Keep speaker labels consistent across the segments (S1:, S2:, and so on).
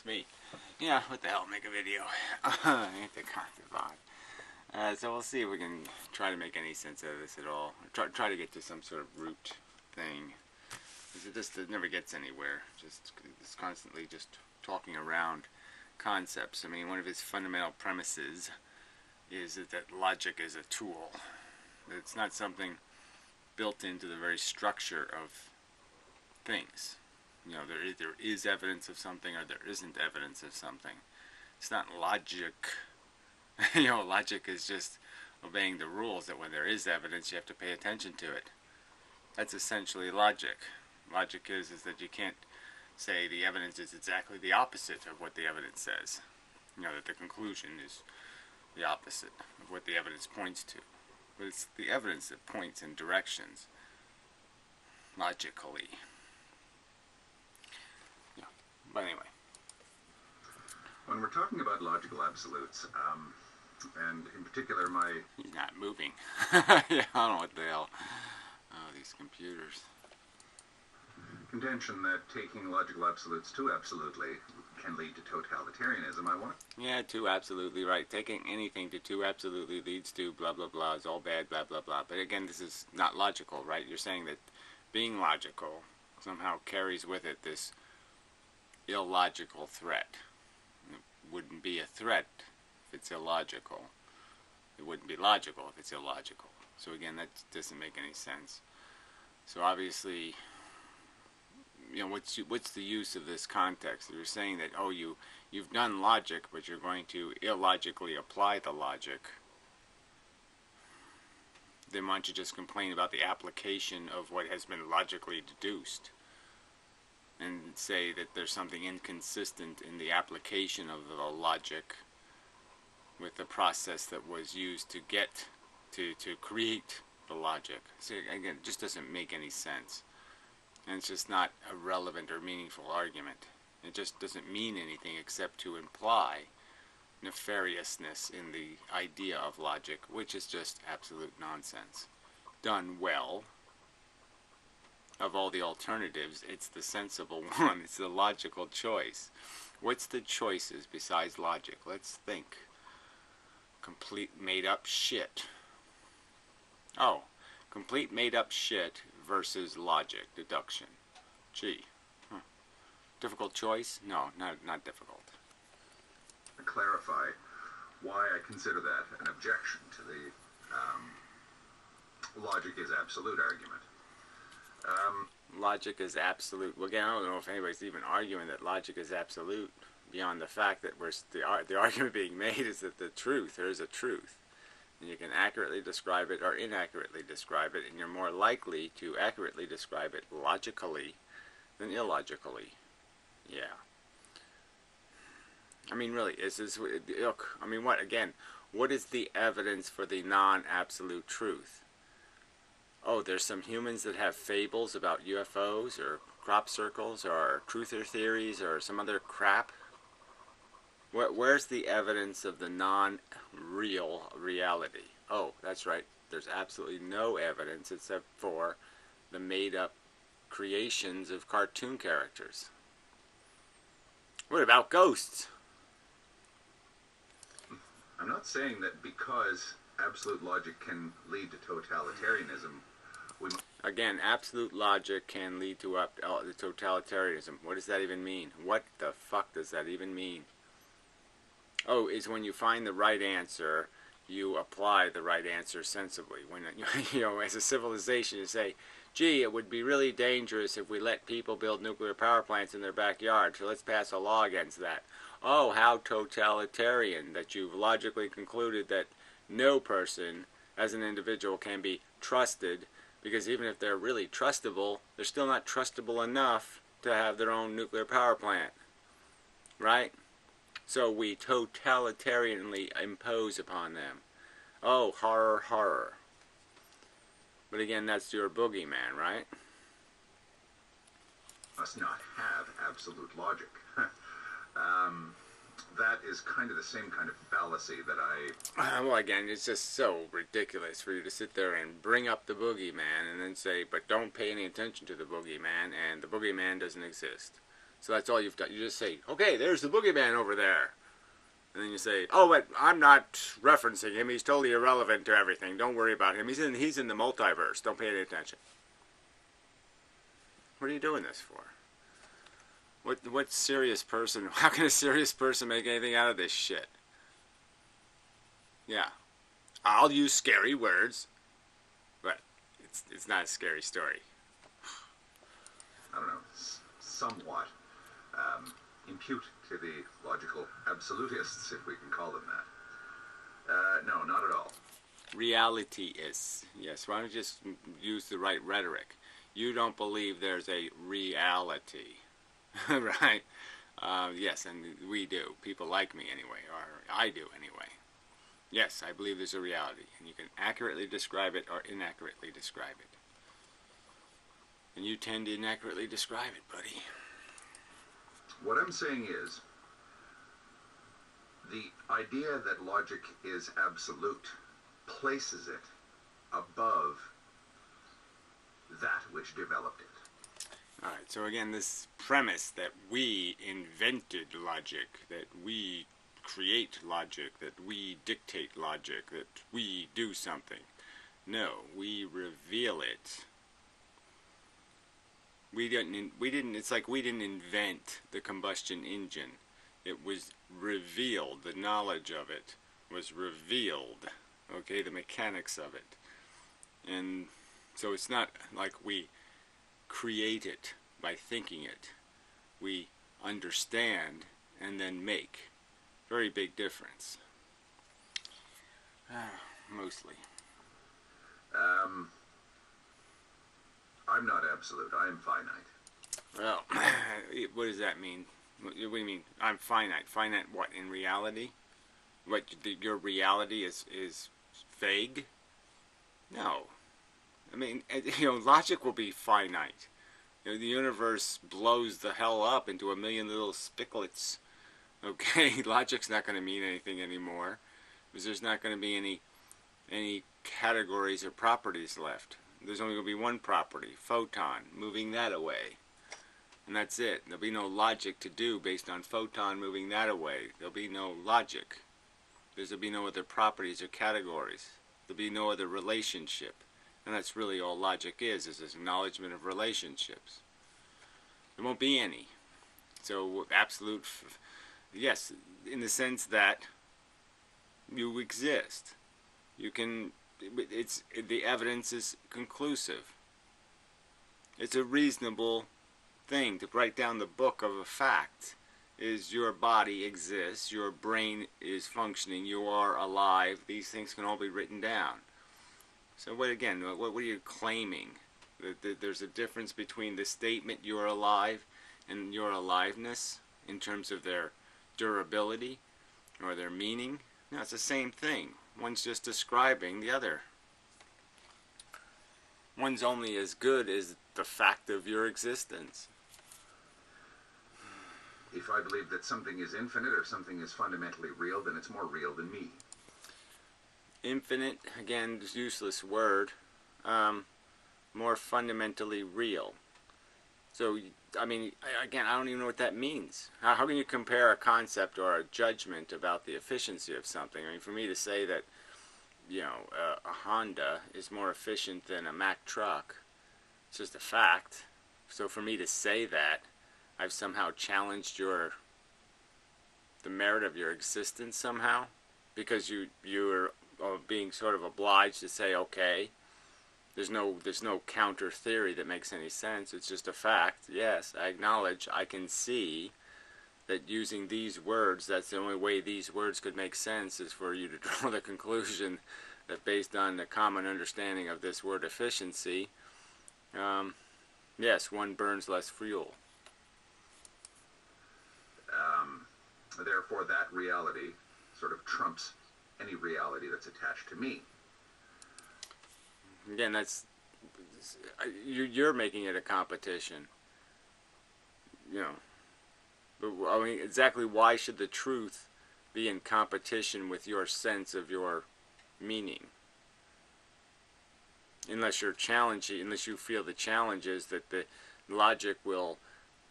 S1: me. Yeah, what the hell, make a video. Ain't the concept on. So we'll see if we can try to make any sense out of this at all. Try to get to some sort of root thing. Because it never gets anywhere. It's constantly just talking around concepts. I mean, one of his fundamental premises is that logic is a tool. It's not something built into the very structure of things. You know, there either is evidence of something or there isn't evidence of something. It's not logic. You know, logic is just obeying the rules that when there is evidence, you have to pay attention to it. That's essentially logic. Logic is that you can't say the evidence is exactly the opposite of what the evidence says. You know, that the conclusion is the opposite of what the evidence points to. But it's the evidence that points in directions logically. Yeah. But anyway.
S2: When we're talking about logical absolutes, and in particular
S1: He's not moving. Yeah, I don't know what the hell. Oh, these computers.
S2: Contention that taking logical absolutes too absolutely can lead to totalitarianism,
S1: Yeah, too absolutely right. Taking anything to too absolutely leads to blah blah blah is all bad, blah blah blah. But again, this is not logical, right? You're saying that being logical somehow carries with it this illogical threat. It wouldn't be a threat if it's illogical. It wouldn't be logical if it's illogical. So again, that doesn't make any sense. So obviously, you know, what's the use of this context? You're saying that, oh, you've done logic, but you're going to illogically apply the logic. Then why don't you just complain about the application of what has been logically deduced and say that there's something inconsistent in the application of the logic with the process that was used to get to create the logic. So again, it just doesn't make any sense. And it's just not a relevant or meaningful argument. It just doesn't mean anything except to imply nefariousness in the idea of logic, which is just absolute nonsense. Done well, of all the alternatives, it's the sensible one. It's the logical choice. What's the choices besides logic? Let's think. Complete made-up shit. Oh, complete made-up shit versus logic, deduction. Gee. Difficult choice? No, not difficult.
S2: Clarify why I consider that an objection to the logic is absolute argument.
S1: Logic is absolute. Well, again, I don't know if anybody's even arguing that logic is absolute beyond the fact that the argument being made is that there is a truth. And you can accurately describe it or inaccurately describe it, and you're more likely to accurately describe it logically than illogically. Yeah. I mean, really, look, I mean, what is the evidence for the non-absolute truth? Oh, there's some humans that have fables about UFOs or crop circles or truther theories or some other crap. Where's the evidence of the non-real reality? Oh, that's right. There's absolutely no evidence except for the made-up creations of cartoon characters. What about ghosts?
S2: I'm not saying that because absolute logic can lead to totalitarianism,
S1: Again, absolute logic can lead to totalitarianism. What does that even mean? What the fuck does that even mean? Oh, it's when you find the right answer, you apply the right answer sensibly. When you know, as a civilization, you say, "Gee, it would be really dangerous if we let people build nuclear power plants in their backyard. So let's pass a law against that." Oh, how totalitarian that you've logically concluded that no person, as an individual, can be trusted, because even if they're really trustable, they're still not trustable enough to have their own nuclear power plant, right? So we totalitarianly impose upon them. Oh, horror, horror. But again, that's your boogeyman, right?
S2: Must not have absolute logic. That is kind of the same kind of fallacy that
S1: well, again, it's just so ridiculous for you to sit there and bring up the boogeyman and then say, but don't pay any attention to the boogeyman, and the boogeyman doesn't exist. So that's all you've done. You just say, okay, there's the boogeyman over there. And then you say, oh, but I'm not referencing him. He's totally irrelevant to everything. Don't worry about him. He's in the multiverse. Don't pay any attention. What are you doing this for? What serious person, how can a serious person make anything out of this shit? Yeah. I'll use scary words, but it's not a scary story.
S2: I don't know, somewhat impute to the logical absolutists, if we can call them that. No, not at all.
S1: Reality is. Yes, why don't you just use the right rhetoric? You don't believe there's a reality, right? Yes, and we do. People like me anyway, or I do anyway. Yes, I believe there's a reality, and you can accurately describe it or inaccurately describe it. And you tend to inaccurately describe it, buddy.
S2: What I'm saying is, the idea that logic is absolute places it above that which developed it.
S1: Alright, so again, this premise that we invented logic, that we create logic, that we dictate logic, that we do something. No, we reveal it. It's like we didn't invent the combustion engine. It was revealed. The knowledge of it was revealed. Okay, the mechanics of it. And so it's not like we create it by thinking it. We understand and then make. Very big difference. Mostly.
S2: I'm not absolute. I am finite.
S1: Well, what does that mean? What do you mean? I'm finite. Finite what? In reality? What, your reality is vague? No. I mean, logic will be finite. The universe blows the hell up into a million little spicklets. Okay, logic's not going to mean anything anymore, because there's not going to be any categories or properties left. There's only going to be one property, photon, moving that away. And that's it. There'll be no logic to do based on photon moving that away. There'll be no logic. There'll be no other properties or categories. There'll be no other relationship. And that's really all logic is this acknowledgement of relationships. There won't be any. So absolute, yes, in the sense that you exist. You can, the evidence is conclusive. It's a reasonable thing to write down the book of a fact. Is your body exists, your brain is functioning, you are alive. These things can all be written down. So what again? What are you claiming? That there's a difference between the statement "you're alive" and your aliveness in terms of their durability or their meaning? No, it's the same thing. One's just describing the other. One's only as good as the fact of your existence.
S2: If I believe that something is infinite or something is fundamentally real, then it's more real than me.
S1: Infinite, again, this useless word, more fundamentally real. So, I mean, again, I don't even know what that means. How can you compare a concept or a judgment about the efficiency of something? I mean, for me to say that, a Honda is more efficient than a Mack truck, it's just a fact. So for me to say that, I've somehow challenged the merit of your existence somehow, because you're being sort of obliged to say, okay, there's no counter theory that makes any sense. It's just a fact. Yes, I acknowledge, I can see that using these words, that's the only way these words could make sense, is for you to draw the conclusion that based on the common understanding of this word efficiency, yes, one burns less fuel.
S2: Therefore, that reality sort of trumps any reality that's attached to me.
S1: Again, you're making it a competition. But I mean, exactly why should the truth be in competition with your sense of your meaning? Unless you feel the challenge is that the logic will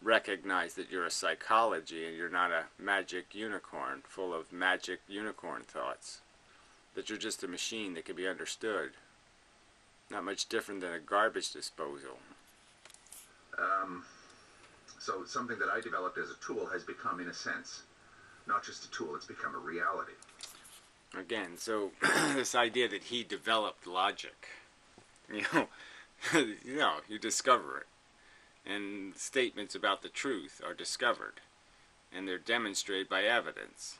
S1: recognize that you're a psychology and you're not a magic unicorn full of magic unicorn thoughts. That you're just a machine that can be understood. Not much different than a garbage disposal.
S2: So something that I developed as a tool has become, in a sense, not just a tool, it's become a reality.
S1: Again, so this idea that he developed logic, you know, you discover it. And statements about the truth are discovered. And they're demonstrated by evidence.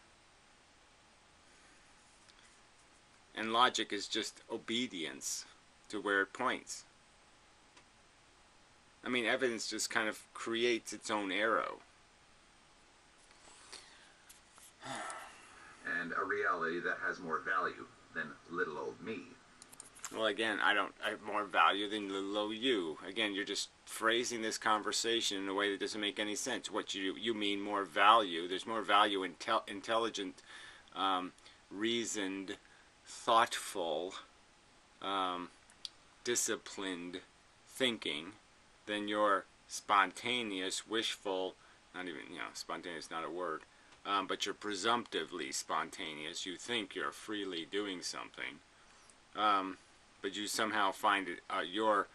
S1: And logic is just obedience to where it points. I mean, evidence just kind of creates its own arrow.
S2: And a reality that has more value than little old me.
S1: Well, again, I have more value than little old you. Again, you're just phrasing this conversation in a way that doesn't make any sense. What you mean more value? There's more value in intelligent, reasoned, thoughtful, disciplined thinking than your spontaneous, wishful, not even, spontaneous is not a word, but you're presumptively spontaneous. You think you're freely doing something, but you somehow find it, your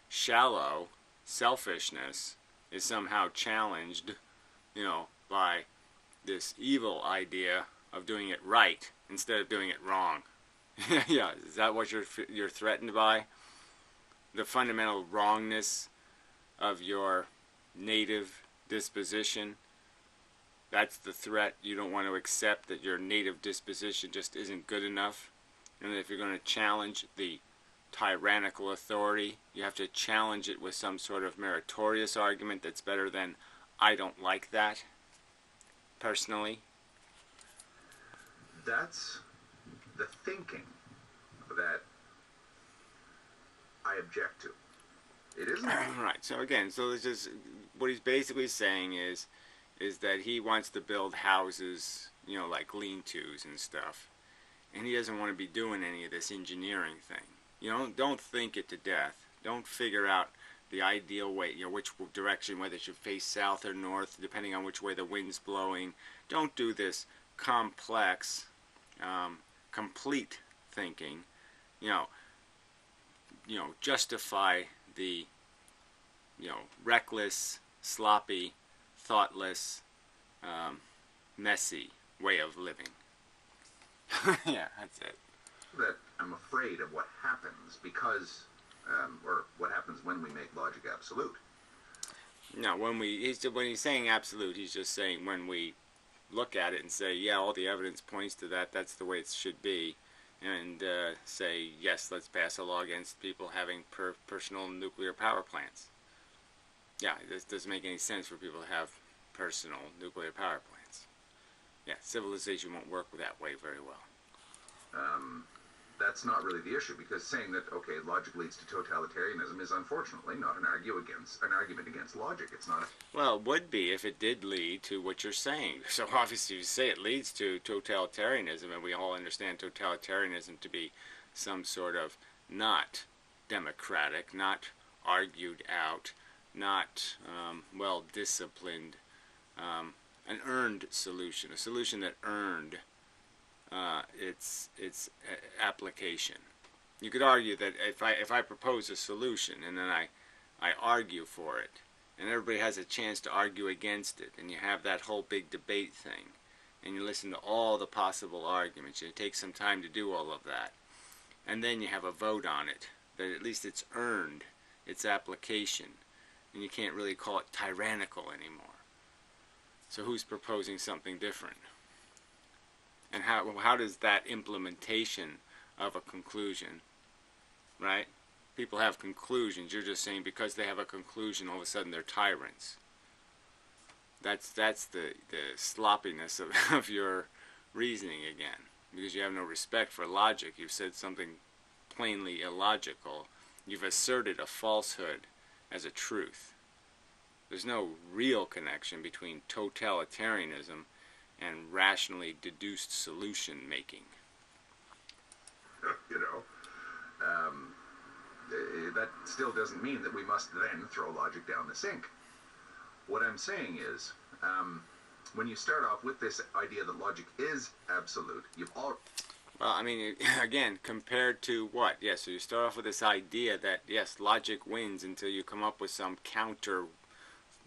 S1: shallow selfishness is somehow challenged, by this evil idea of doing it right instead of doing it wrong. Yeah, is that what you're threatened by? The fundamental wrongness of your native disposition. That's the threat. You don't want to accept that your native disposition just isn't good enough. And if you're going to challenge the tyrannical authority, you have to challenge it with some sort of meritorious argument that's better than, I don't like that, personally.
S2: That's the thinking that I object to. It isn't.
S1: Right. So again, this is what he's basically saying is that he wants to build houses, like lean-tos and stuff, and he doesn't want to be doing any of this engineering thing. Don't think it to death. Don't figure out the ideal way, which direction, whether it should face south or north, depending on which way the wind's blowing. Don't do this complex, complete thinking. Justify the, reckless, sloppy, thoughtless, messy way of living. Yeah, that's it.
S2: That I'm afraid of what happens because, or what happens when we make logic absolute.
S1: No, when he's saying absolute, he's just saying when we look at it and say, yeah, all the evidence points to that, that's the way it should be, and say, yes, let's pass a law against people having personal nuclear power plants. Yeah, this doesn't make any sense for people to have personal nuclear power plants. Yeah, civilization won't work that way very well.
S2: That's not really the issue, because saying that, okay, logic leads to totalitarianism is unfortunately not an argument against logic. It's not.
S1: Well, it would be if it did lead to what you're saying. So obviously you say it leads to totalitarianism, and we all understand totalitarianism to be some sort of not democratic, not argued out, not well-disciplined, an earned solution, a solution that earned its application. You could argue that if I propose a solution and then I argue for it, and everybody has a chance to argue against it, and you have that whole big debate thing, and you listen to all the possible arguments, you take some time to do all of that, and then you have a vote on it, that at least it's earned its application, and you can't really call it tyrannical anymore. So who's proposing something different? And how does that implementation of a conclusion, right? People have conclusions. You're just saying because they have a conclusion, all of a sudden they're tyrants. That's the sloppiness of your reasoning again. Because you have no respect for logic. You've said something plainly illogical. You've asserted a falsehood as a truth. There's no real connection between totalitarianism and rationally deduced solution making.
S2: That still doesn't mean that we must then throw logic down the sink. What I'm saying is, when you start off with this idea that logic is absolute, you've all.
S1: Well, I mean, again, compared to what? Yes, so you start off with this idea that, yes, logic wins until you come up with some counter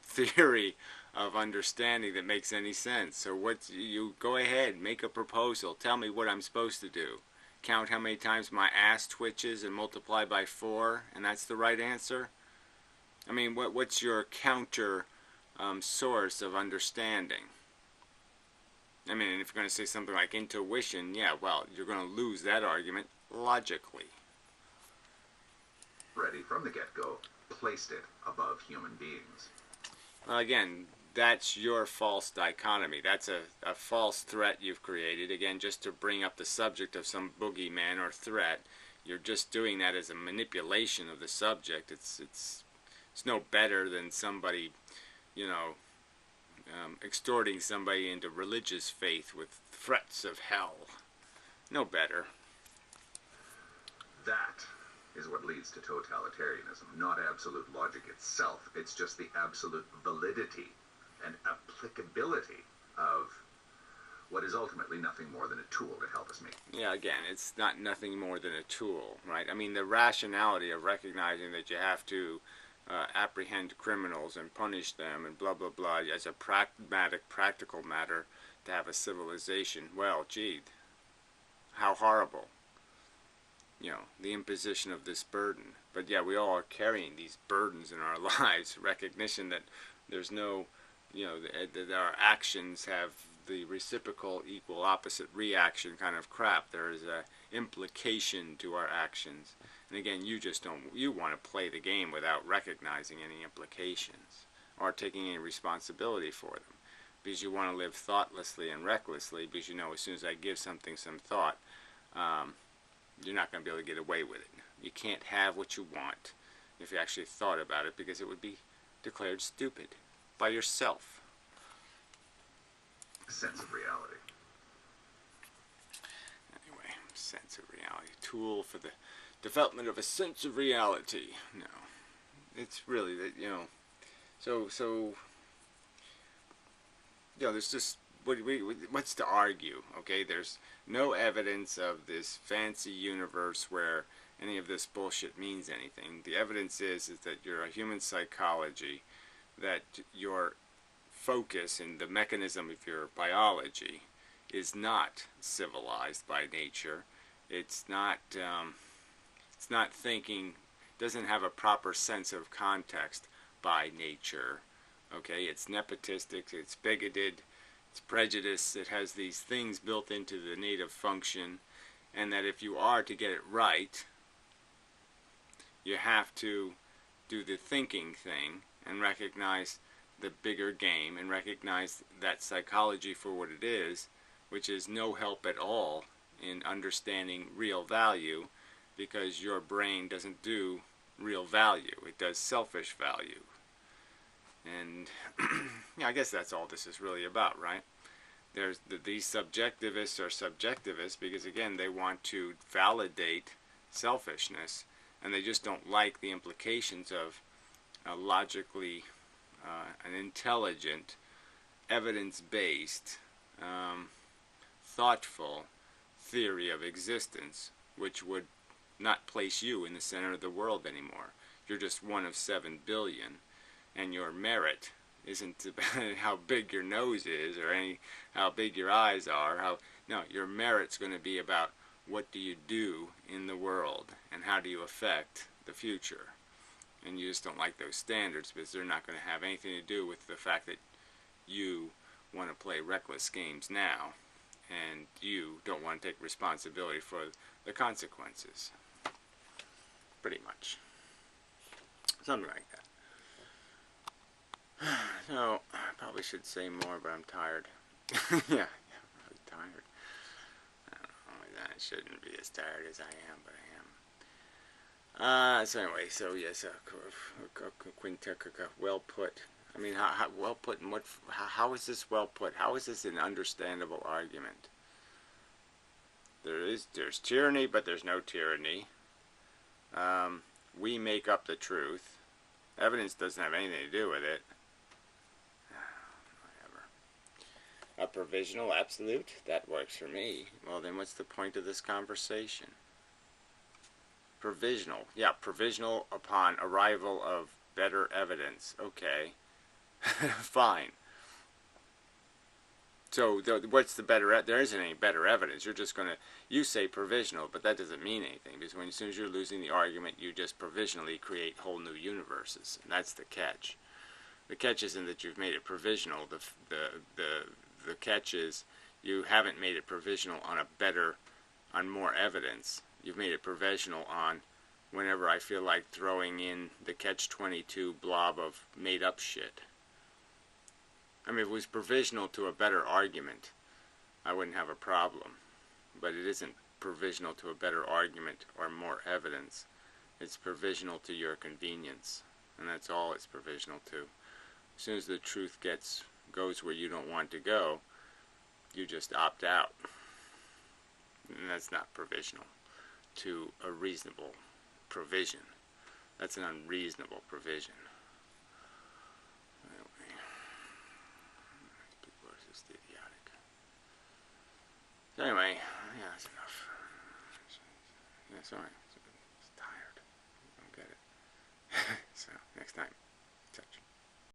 S1: theory of understanding that makes any sense. So you go ahead, make a proposal, tell me what I'm supposed to do. Count how many times my ass twitches and multiply by 4, and that's the right answer? I mean, what's your counter source of understanding? I mean, if you're going to say something like intuition, yeah, well, you're going to lose that argument logically.
S2: Ready from the get-go, placed it above human beings.
S1: Well, again, that's your false dichotomy. That's a false threat you've created. Again, just to bring up the subject of some boogeyman or threat, you're just doing that as a manipulation of the subject. It's no better than somebody, you know, extorting somebody into religious faith with threats of hell. No better.
S2: That is what leads to totalitarianism, not absolute logic itself. It's just the absolute validity and applicability of what is ultimately nothing more than a tool to help us make.
S1: Yeah, again, it's not nothing more than a tool, right? I mean, the rationality of recognizing that you have to apprehend criminals and punish them and blah, blah, blah, as a pragmatic, practical matter to have a civilization. Well, gee, how horrible. You know, the imposition of this burden. But yeah, we all are carrying these burdens in our lives. Recognition that there's no, you know, that our actions have the reciprocal, equal, opposite reaction kind of crap. There is a implication to our actions. And again, you want to play the game without recognizing any implications or taking any responsibility for them. Because you want to live thoughtlessly and recklessly, because you know as soon as I give something some thought, you're not going to be able to get away with it. You can't have what you want if you actually thought about it, because it would be declared stupid by yourself.
S2: Sense of reality.
S1: Anyway, sense of reality. Tool for the development of a sense of reality. No. It's really that, you know, so you know, there's just what's to argue, okay? There's no evidence of this fancy universe where any of this bullshit means anything. The evidence is that you're a human psychology, that your focus and the mechanism of your biology is not civilized by nature. It's not thinking, doesn't have a proper sense of context by nature. Okay, it's nepotistic, it's bigoted, it's prejudiced, it has these things built into the native function, and that if you are to get it right, you have to do the thinking thing and recognize the bigger game and recognize that psychology for what it is, which is no help at all in understanding real value, because your brain doesn't do real value, it does selfish value. And yeah, I guess that's all this is really about, right? These subjectivists are subjectivists because, again, they want to validate selfishness, and they just don't like the implications of logically an intelligent, evidence-based, thoughtful theory of existence, which would not place you in the center of the world anymore. You're just one of 7 billion, and your merit isn't about how big your nose is or how big your eyes are. No, your merit's going to be about what do you do in the world and how do you affect the future. And you just don't like those standards because they're not going to have anything to do with the fact that you want to play reckless games now and you don't want to take responsibility for the consequences. Pretty much. Something like that. So, I probably should say more, but I'm tired. Yeah, I'm really tired. I don't know, I shouldn't be as tired as I am, but I am. So anyway, so yes, well put. I mean, how well put, and how is this well put? How is this an understandable argument? There's tyranny, but there's no tyranny. We make up the truth. Evidence doesn't have anything to do with it. provisional, absolute? That works for me. Well, then what's the point of this conversation? Provisional. Yeah, provisional upon arrival of better evidence. Okay. Fine. So what's the better? There isn't any better evidence. You're just gonna, you say provisional, but that doesn't mean anything, because as soon as you're losing the argument, you just provisionally create whole new universes, and that's the catch. The catch isn't that you've made it provisional. The catch is you haven't made it provisional on more evidence. You've made it provisional on whenever I feel like throwing in the catch-22 blob of made-up shit. I mean, if it was provisional to a better argument, I wouldn't have a problem. But it isn't provisional to a better argument or more evidence. It's provisional to your convenience. And that's all it's provisional to. As soon as the truth goes where you don't want to go, you just opt out. And that's not provisional to a reasonable provision. That's an unreasonable provision. People are just idiotic. So anyway, yeah, that's enough. Yeah, sorry. It's tired. I don't get it. So, next time.